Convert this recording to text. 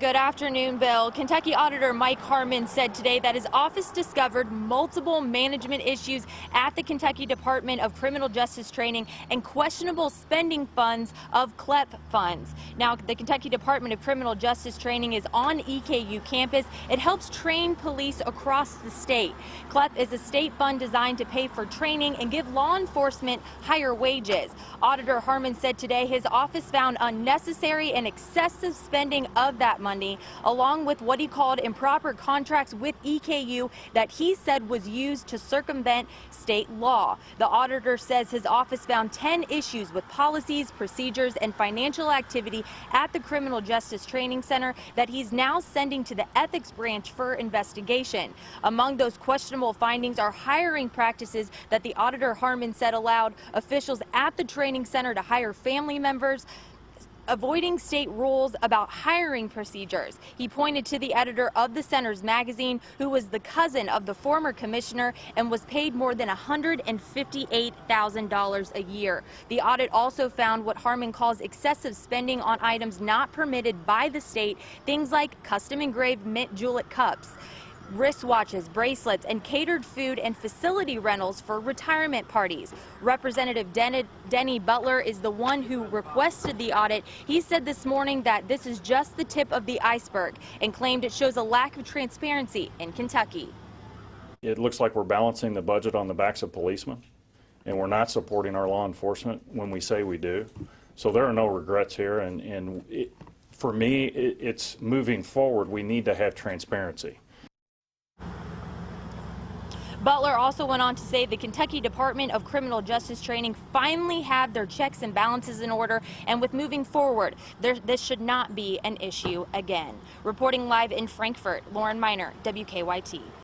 Good afternoon, Bill. Kentucky Auditor Mike Harmon said today that his office discovered multiple management issues at the Kentucky Department of Criminal Justice Training and questionable spending funds of CLEP funds. Now, the Kentucky Department of Criminal Justice Training is on EKU campus. It helps train police across the state. CLEP is a state fund designed to pay for training and give law enforcement higher wages. Auditor Harmon said today his office found unnecessary and excessive spending of that money, along with what he called improper contracts with EKU that he said was used to circumvent state law. The auditor says his office found 10 issues with policies, procedures, and financial activity at the Criminal Justice Training Center that he's now sending to the ethics branch for investigation. Among those questionable findings are hiring practices that the auditor Harmon said allowed officials at the training center to hire family members, avoiding state rules about hiring procedures. He pointed to the editor of the center's magazine, who was the cousin of the former commissioner and was paid more than $158,000 a year. The audit also found what Harmon calls excessive spending on items not permitted by the state, things like custom engraved mint julep cups, wristwatches, bracelets, and catered food and facility rentals for retirement parties. Representative Denny Butler is the one who requested the audit. He said this morning that this is just the tip of the iceberg and claimed it shows a lack of transparency in Kentucky. It looks like we're balancing the budget on the backs of policemen, and we're not supporting our law enforcement when we say we do. So there are no regrets here, and for me, it's moving forward. We need to have transparency. Butler also went on to say the Kentucky Department of Criminal Justice Training finally have their checks and balances in order, and with moving forward, this should not be an issue again. Reporting live in Frankfort, Lauren Miner, WKYT.